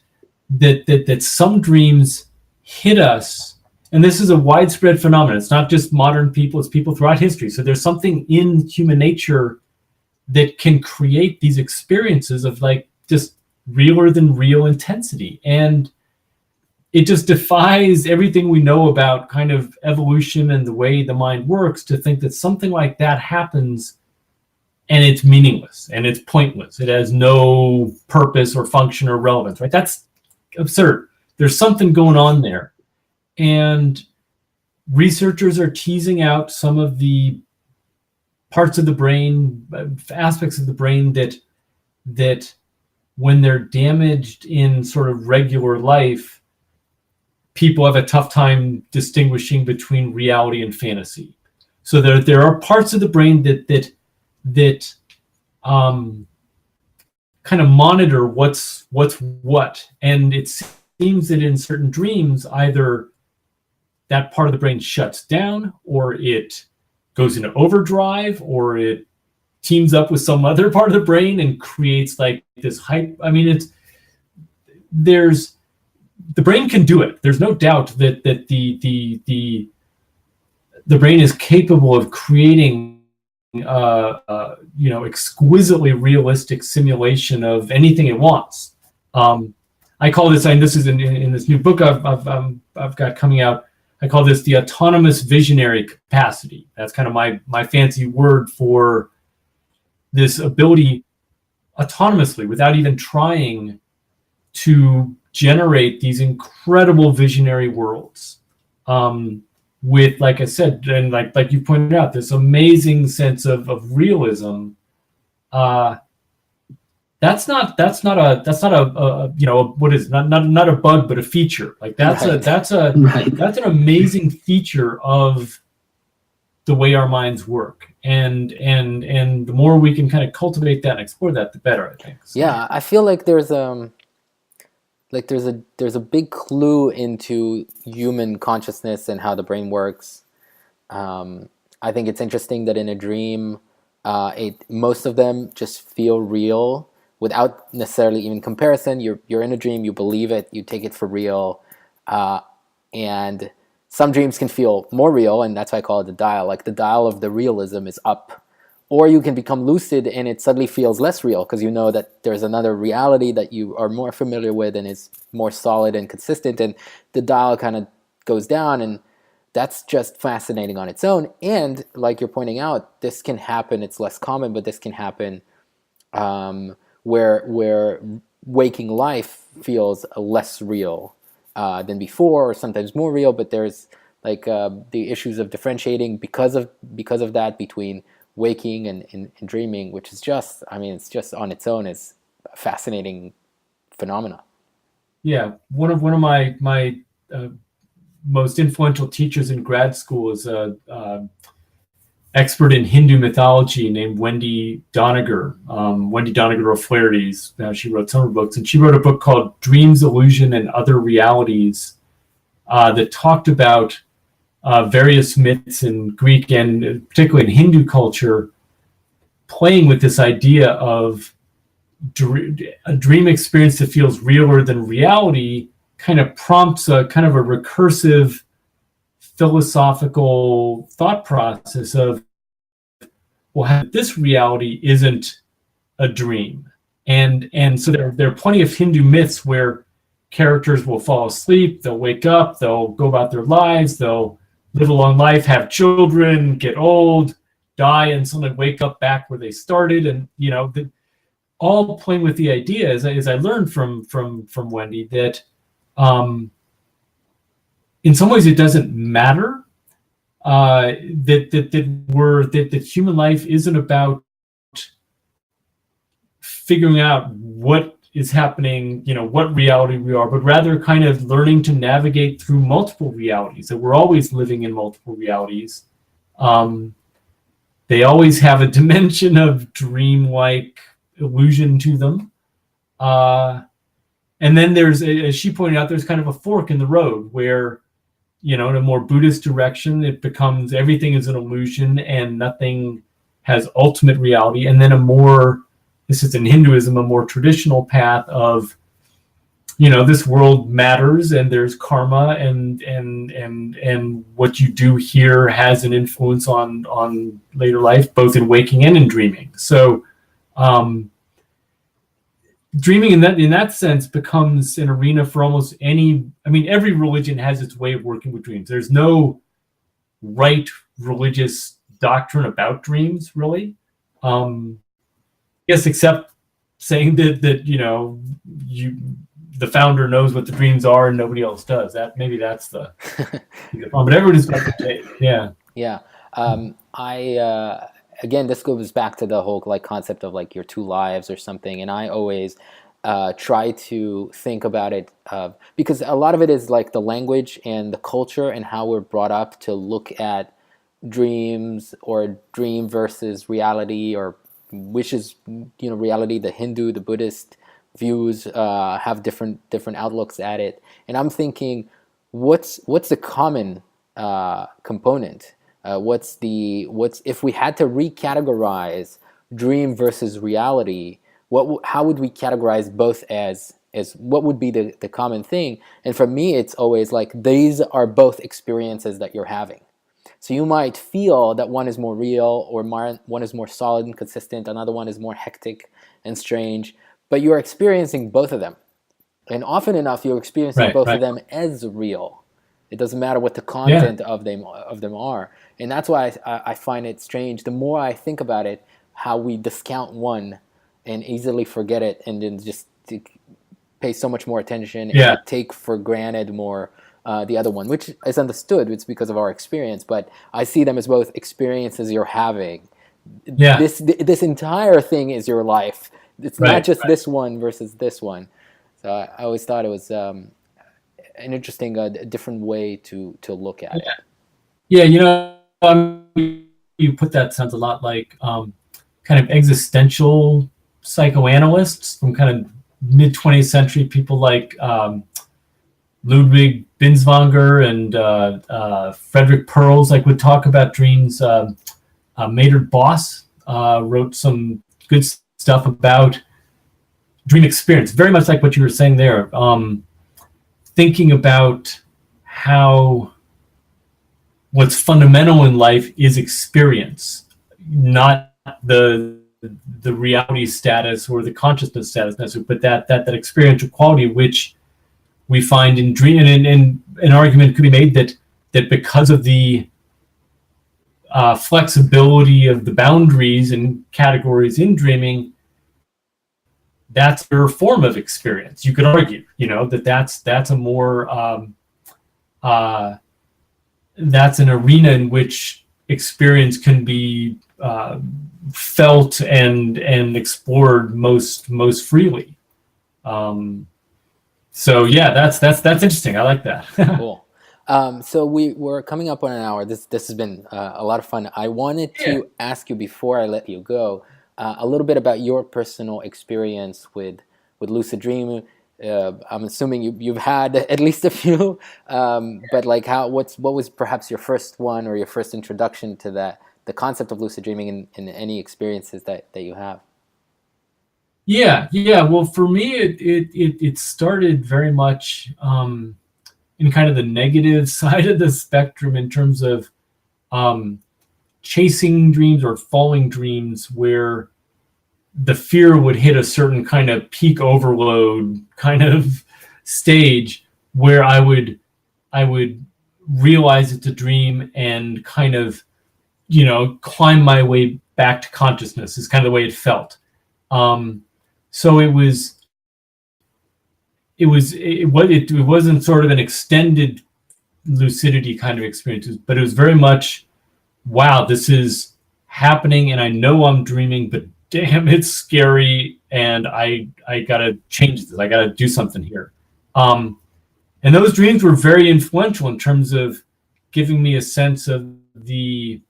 some dreams hit us, and this is a widespread phenomenon. It's not just modern people, it's people throughout history. So there's something in human nature that can create these experiences of like just realer than real intensity. And it just defies everything we know about kind of evolution and the way the mind works to think that something like that happens and it's meaningless and it's pointless. It has no purpose or function or relevance, right? That's absurd. There's something going on there. And researchers are teasing out some of the parts of the brain, aspects of the brain that when they're damaged in sort of regular life, people have a tough time distinguishing between reality and fantasy. So there are parts of the brain that kind of monitor what's what, and it seems that in certain dreams, either that part of the brain shuts down, or it goes into overdrive, or it teams up with some other part of the brain and creates like this hype. I mean, the brain can do it. There's no doubt that the brain is capable of creating exquisitely realistic simulation of anything it wants. I call this, and this is in this new book I've got coming out, I call this the autonomous visionary capacity. That's kind of my fancy word for this ability autonomously, without even trying, to generate these incredible visionary worlds, with, like I said, and like you pointed out, this amazing sense of realism. That's not a what is not a bug, but a feature. Like that's an amazing feature of the way our minds work, and the more we can kind of cultivate that and explore that, the better, I think. So. Yeah, I feel like there's a big clue into human consciousness and how the brain works. I think it's interesting that in a dream, most of them just feel real without necessarily even comparison. You're in a dream, you believe it, you take it for real, and some dreams can feel more real, and that's why I call it the dial. Like the dial of the realism is up. Or you can become lucid and it suddenly feels less real because you know that there's another reality that you are more familiar with and is more solid and consistent, and the dial kind of goes down, and that's just fascinating on its own. And like you're pointing out, this can happen, it's less common, but this can happen where waking life feels less real than before, or sometimes more real, but there's like the issues of differentiating because of that between waking and dreaming, which is just, I mean, it's just on its own is a fascinating phenomena. Yeah, one of my most influential teachers in grad school is a expert in Hindu mythology named Wendy Doniger. Wendy Doniger O'Flaherty's. She wrote some of her books, and she wrote a book called Dreams, Illusion, and Other Realities that talked about various myths in Greek and particularly in Hindu culture, playing with this idea of a dream experience that feels realer than reality kind of prompts a kind of a recursive philosophical thought process of, well, this reality isn't a dream. And so there are plenty of Hindu myths where characters will fall asleep, they'll wake up, they'll go about their lives, they'll live a long life, have children, get old, die, and suddenly wake up back where they started. And, you know, all playing with the idea, as I learned from Wendy, that in some ways it doesn't matter, that human life isn't about figuring out what is happening, you know, what reality we are, but rather kind of learning to navigate through multiple realities, that we're always living in multiple realities. They always have a dimension of dreamlike illusion to them. And then there's, as she pointed out, there's kind of a fork in the road where, you know, in a more Buddhist direction, it becomes everything is an illusion and nothing has ultimate reality. And then a more, this is in Hinduism, a more traditional path of, you know, this world matters and there's karma and what you do here has an influence on later life, both in waking and in dreaming. So dreaming in that sense becomes an arena for almost any, I mean, every religion has its way of working with dreams. There's no right religious doctrine about dreams, really. Yes, except saying that you know, the founder knows what the dreams are and nobody else does. That maybe that's the but everyone is got to take. Yeah. Yeah. Again, this goes back to the whole like concept of like your two lives or something, and I always try to think about it because a lot of it is like the language and the culture and how we're brought up to look at dreams or dream versus reality, or which is, you know, reality. The Hindu, the Buddhist views have different outlooks at it, and I'm thinking, what's the common component? What's if we had to recategorize dream versus reality, how would we categorize both as what would be the common thing? And for me, it's always like these are both experiences that you're having. So you might feel that one is more real or one is more solid and consistent, another one is more hectic and strange, but you're experiencing both of them. And often enough, you're experiencing both of them as real. It doesn't matter what the content of them are. And that's why I find it strange. The more I think about it, how we discount one and easily forget it, and then just pay so much more attention and take for granted more the other one, which is understood. It's because of our experience, but I see them as both experiences you're having. Yeah. This entire thing is your life. It's not just this one versus this one. So I always thought it was an interesting, different way to look at it. Yeah, you know, you put that sounds a lot like kind of existential psychoanalysts from kind of mid-20th century, people like Ludwig Binswanger and Frederick Perls, like would talk about dreams. Maynard Boss wrote some good stuff about dream experience, very much like what you were saying there. Thinking about how what's fundamental in life is experience, not the reality status or the consciousness status necessarily, but that experiential quality which we find in dream. And an argument could be made that because of the flexibility of the boundaries and categories in dreaming, that's your form of experience. You could argue, you know, that's a more that's an arena in which experience can be felt and explored most freely. So yeah, that's interesting. I like that. Cool. So we're coming up on an hour. This has been a lot of fun. I wanted to ask you before I let you go a little bit about your personal experience with lucid dreaming. I'm assuming you've had at least a few, but like what was perhaps your first one or your first introduction to the concept of lucid dreaming in any experiences that you have? Yeah. Well, for me, it started very much in kind of the negative side of the spectrum in terms of chasing dreams or following dreams where the fear would hit a certain kind of peak overload kind of stage where I would realize it's a dream and kind of, climb my way back to consciousness is kind of the way it felt. So it wasn't sort of an extended lucidity kind of experience, but it was very much, wow, this is happening and I know I'm dreaming, but damn, it's scary and I gotta change this. I gotta do something here. And those dreams were very influential in terms of giving me a sense of the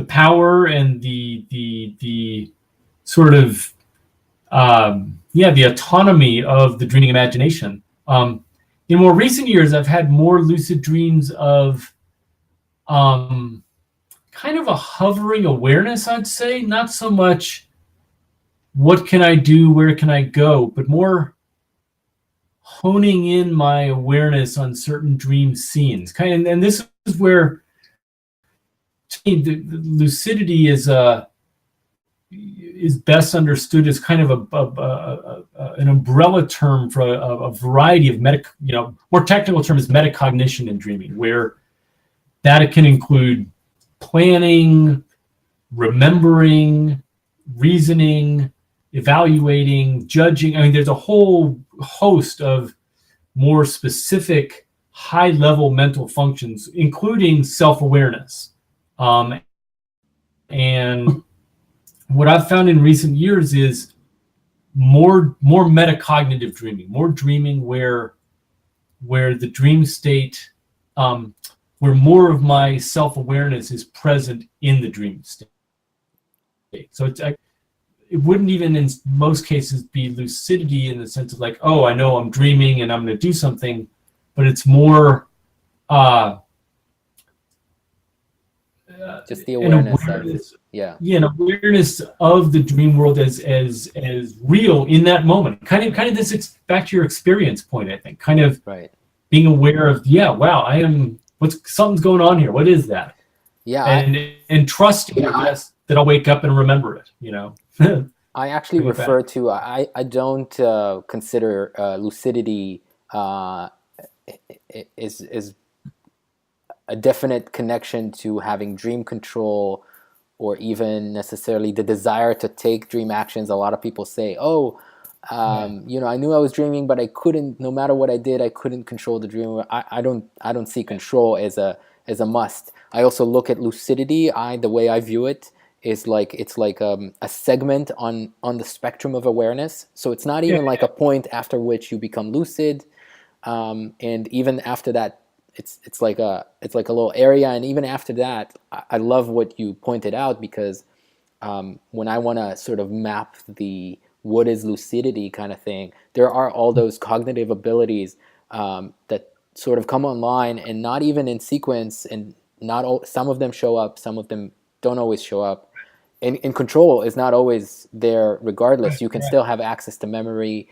power and the sort of the autonomy of the dreaming imagination. In more recent years, I've had more lucid dreams of kind of a hovering awareness, I'd say. Not so much what can I do, where can I go, but more honing in my awareness on certain dream scenes. And this is where, to me, the lucidity is best understood as kind of an umbrella term for a variety of more technical term is metacognition in dreaming, where that it can include planning, remembering, reasoning, evaluating, judging. I mean, there's a whole host of more specific high-level mental functions, including self-awareness. And what I've found in recent years is more metacognitive dreaming, more dreaming where the dream state, where more of my self-awareness is present in the dream state. So it wouldn't even in most cases be lucidity in the sense of like, oh, I know I'm dreaming and I'm going to do something, but it's more just the awareness an awareness of the dream world as real in that moment. Kind of this back to your experience point, I think. Kind of right. Being aware of, wow, something's going on here. What is that? Yeah. And trusting that I'll wake up and remember it, I actually refer to, I don't consider lucidity is a definite connection to having dream control or even necessarily the desire to take dream actions. A lot of people say, I knew I was dreaming, but I couldn't, no matter what I did, I couldn't control the dream. I don't see control as a must. I also look at lucidity. The way I view it is like it's like a segment on the spectrum of awareness. So it's not even like a point after which you become lucid, and even after that, it's like a little area. And even after that, I love what you pointed out, because when I want to sort of map the what is lucidity kind of thing, there are all those cognitive abilities that sort of come online, and not even in sequence, and some of them show up, some of them don't always show up. And control is not always there regardless. You can still have access to memory.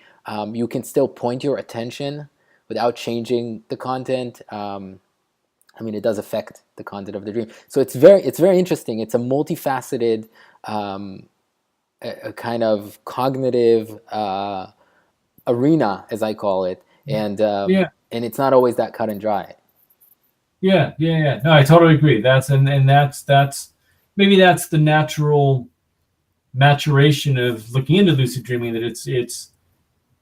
You can still point your attention without changing the content. It does affect the content of the dream. So it's very interesting. It's a multifaceted a kind of cognitive arena, as I call it, and it's not always that cut and dry. Yeah. No, I totally agree. That's maybe that's the natural maturation of looking into lucid dreaming. That it's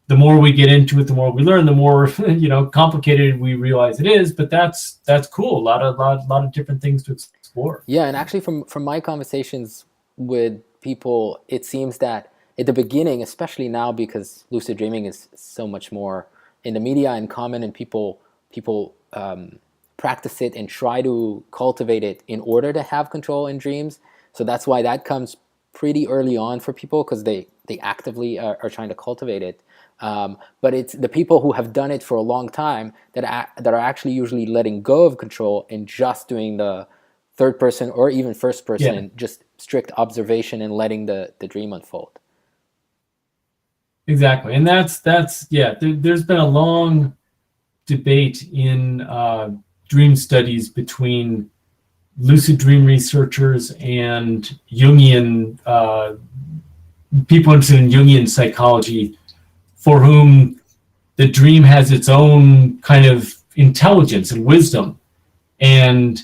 the more we get into it, the more we learn, the more complicated we realize it is. But that's cool. A lot of different things to explore. explore. Yeah, and actually from my conversations with people, it seems that at the beginning, especially now because lucid dreaming is so much more in the media and common, and people practice it and try to cultivate it in order to have control in dreams. So that's why that comes pretty early on for people, because they actively are trying to cultivate it. But it's the people who have done it for a long time that are actually usually letting go of control and just doing the third person or even first person, and just strict observation and letting the dream unfold. Exactly, and that's yeah. There's been a long debate in dream studies between lucid dream researchers and Jungian people interested in Jungian psychology, for whom the dream has its own kind of intelligence and wisdom. And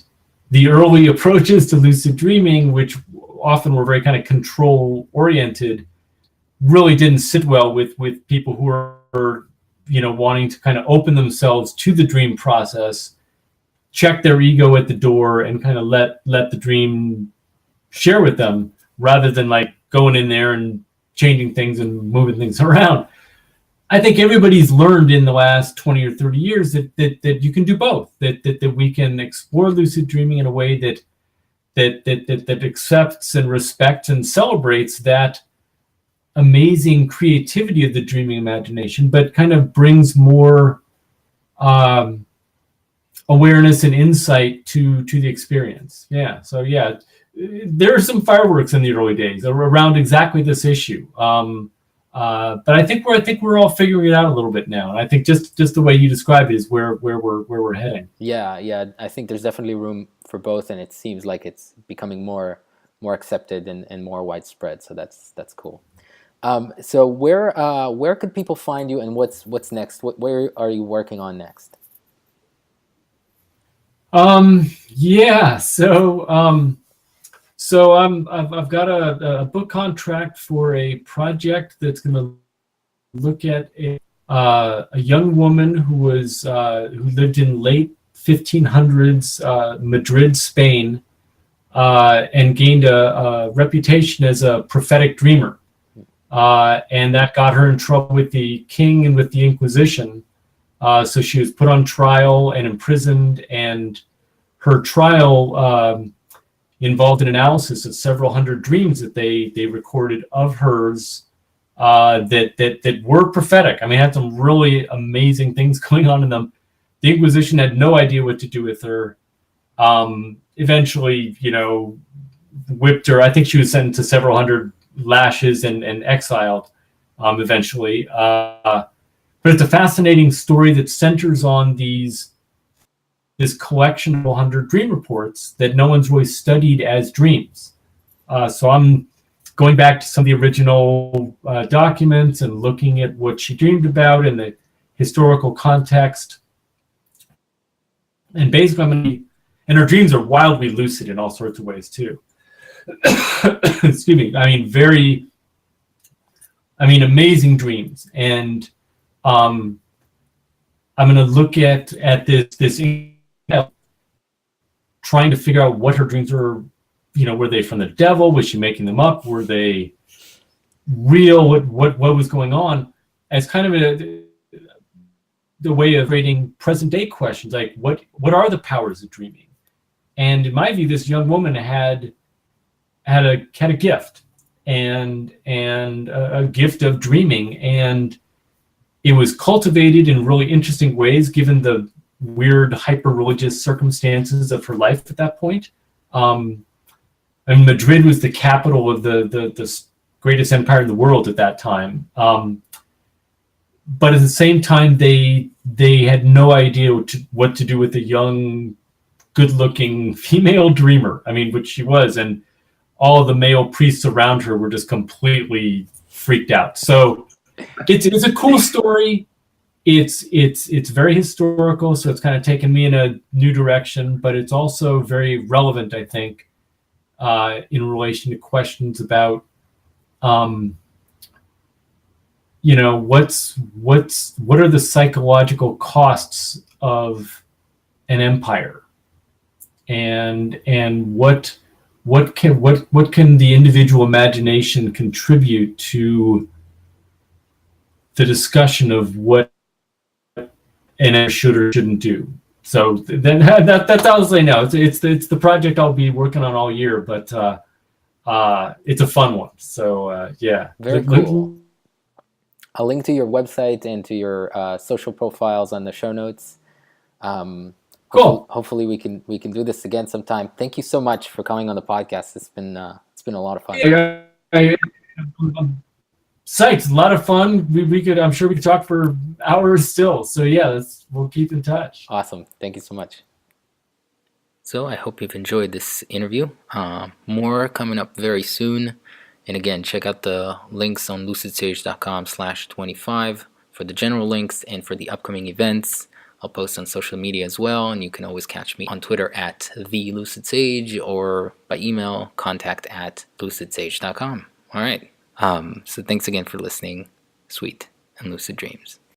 the early approaches to lucid dreaming, which often were very kind of control oriented, really didn't sit well with people who were, wanting to kind of open themselves to the dream process, check their ego at the door, and kind of let the dream share with them, rather than like going in there and changing things and moving things around. I think everybody's learned in the last 20 or 30 years that you can do both, that we can explore lucid dreaming in a way that accepts and respects and celebrates that amazing creativity of the dreaming imagination, but kind of brings more awareness and insight to the experience. Yeah. So yeah, there are some fireworks in the early days around exactly this issue. But I think we're all figuring it out a little bit now, and I think just the way you describe it is where we're heading. Yeah. I think there's definitely room for both, and it seems like it's becoming more accepted and more widespread. So that's cool. So where could people find you, and what's next? Where are you working on next? Yeah. So I've got a book contract for a project that's going to look at a young woman who lived in late 1500s Madrid, Spain, and gained a reputation as a prophetic dreamer. And that got her in trouble with the king and with the Inquisition. So she was put on trial and imprisoned, and her trial involved an analysis of several hundred dreams that they recorded of hers that were prophetic. I mean, had some really amazing things going on in them. The Inquisition had no idea what to do with her. Eventually, whipped her. I think she was sentenced to several hundred lashes and exiled eventually. But it's a fascinating story that centers on this collection of 100 dream reports that no one's really studied as dreams. So I'm going back to some of the original documents and looking at what she dreamed about and the historical context. And basically, and her dreams are wildly lucid in all sorts of ways too. Excuse me. Amazing dreams. And I'm going to look at this trying to figure out what her dreams were. Were they from the devil? Was she making them up? Were they real? What was going on? As kind of the way of creating present day questions, like what are the powers of dreaming? And in my view, this young woman had a gift and a gift of dreaming, and it was cultivated in really interesting ways given the weird hyper-religious circumstances of her life at that point. Madrid was the capital of the greatest empire in the world at that time. But at the same time, they had no idea what to do with a young, good-looking female dreamer. Which she was, and all of the male priests around her were just completely freaked out. So it's a cool story. It's very historical, so it's kind of taken me in a new direction, but it's also very relevant, I think, in relation to questions about, what are the psychological costs of an empire? and what can the individual imagination contribute to the discussion of what an should or shouldn't do. So then that's obviously no. It's the project I'll be working on all year, but it's a fun one. So yeah, very cool. I'll link to your website and to your social profiles on the show notes. Cool. Hopefully we can do this again sometime. Thank you so much for coming on the podcast. It's been a lot of fun. Psyched, a lot of fun. We could, I'm sure we could talk for hours still. So yeah, we'll keep in touch. Awesome. Thank you so much. So I hope you've enjoyed this interview. More coming up very soon. And again, check out the links on lucidsage.com/25 for the general links and for the upcoming events. I'll post on social media as well, and you can always catch me on Twitter at @TheLucidSage or by email contact@lucidsage.com. All right. So thanks again for listening. Sweet and lucid dreams.